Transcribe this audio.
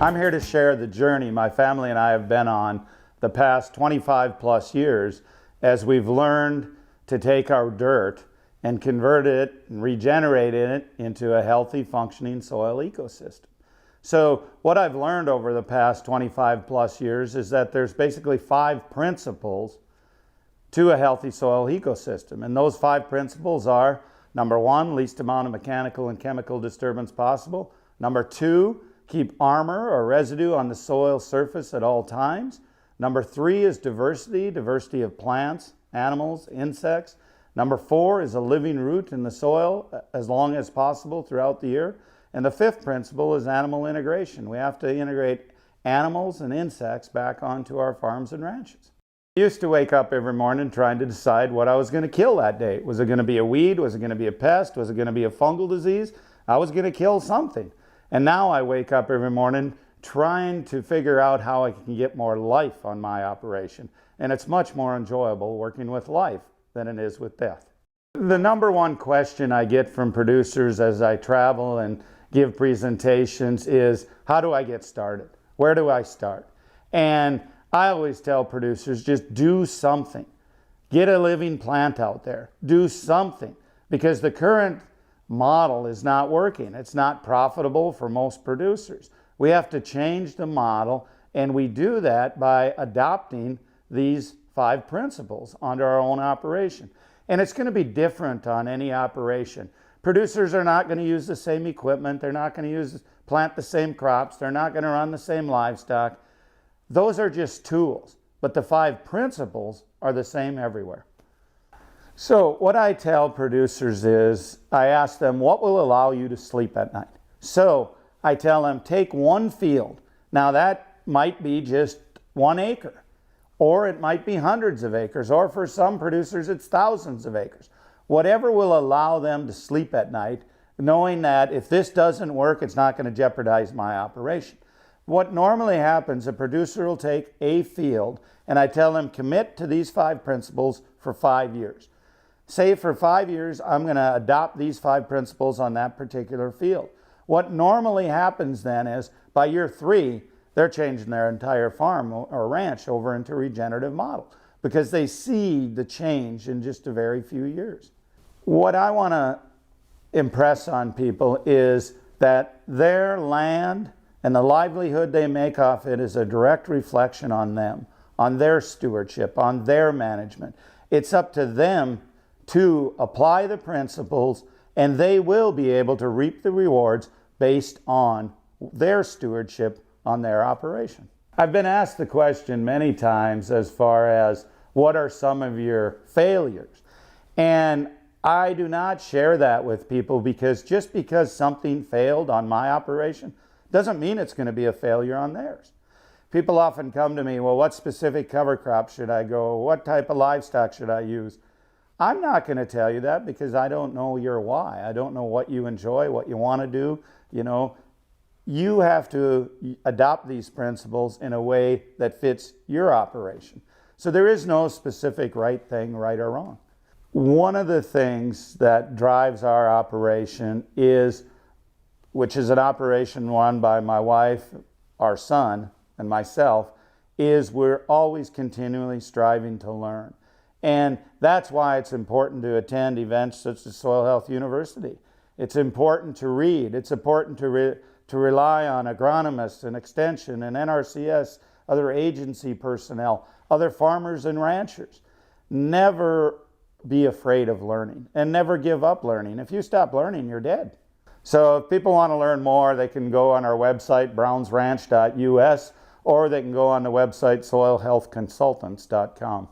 I'm here to share the journey my family and I have been on the past 25 plus years as we've learned to take our dirt and convert it and regenerate it into a healthy, functioning soil ecosystem. So what I've learned over the past 25 plus years is that there's basically 5 principles to a healthy soil ecosystem. And those 5 principles are: number 1, least amount of mechanical and chemical disturbance possible. Number 2, keep armor or residue on the soil surface at all times. Number 3 is diversity of plants, animals, insects. Number 4 is a living root in the soil as long as possible throughout the year. And the 5th principle is animal integration. We have to integrate animals and insects back onto our farms and ranches. I used to wake up every morning trying to decide what I was going to kill that day. Was it going to be a weed? Was it going to be a pest? Was it going to be a fungal disease? I was going to kill something. And now I wake up every morning trying to figure out how I can get more life on my operation. And it's much more enjoyable working with life than it is with death. The number one question I get from producers as I travel and give presentations is, how do I get started? Where do I start? And I always tell producers, just do something. Get a living plant out there. Do something, because the current model is not working. It's not profitable for most producers. We have to change the model, and we do that by adopting these 5 principles onto our own operation. And it's going to be different on any operation. Producers are not going to use the same equipment. They're not going to plant the same crops. They're not going to run the same livestock. Those are just tools, but the 5 principles are the same everywhere. So what I tell producers is, I ask them, what will allow you to sleep at night? So I tell them, take one field. Now that might be just 1 acre, or it might be hundreds of acres, or for some producers it's thousands of acres. Whatever will allow them to sleep at night, knowing that if this doesn't work, it's not going to jeopardize my operation. What normally happens, a producer will take a field, and I tell them, commit to these 5 principles for 5 years. Say for 5 years, I'm going to adopt these 5 principles on that particular field. What normally happens then is, by year 3, they're changing their entire farm or ranch over into a regenerative model, because they see the change in just a very few years. What I want to impress on people is that their land and the livelihood they make off it is a direct reflection on them, on their stewardship, on their management. It's up to them to apply the principles, and they will be able to reap the rewards based on their stewardship on their operation. I've been asked the question many times as far as, what are some of your failures? And I do not share that with people, because just because something failed on my operation doesn't mean it's going to be a failure on theirs. People often come to me, well, what specific cover crop should I go? What type of livestock should I use? I'm not going to tell you that, because I don't know your why. I don't know what you enjoy, what you want to do. You have to adopt these principles in a way that fits your operation. So there is no specific right thing, right or wrong. One of the things that drives our operation is, which is an operation run by my wife, our son, and myself, is we're always continually striving to learn. And that's why it's important to attend events such as Soil Health University. It's important to read. It's important to rely on agronomists and extension and NRCS, other agency personnel, other farmers and ranchers. Never be afraid of learning, and never give up learning. If you stop learning, you're dead. So if people want to learn more, they can go on our website, brownsranch.us, or they can go on the website soilhealthconsultants.com.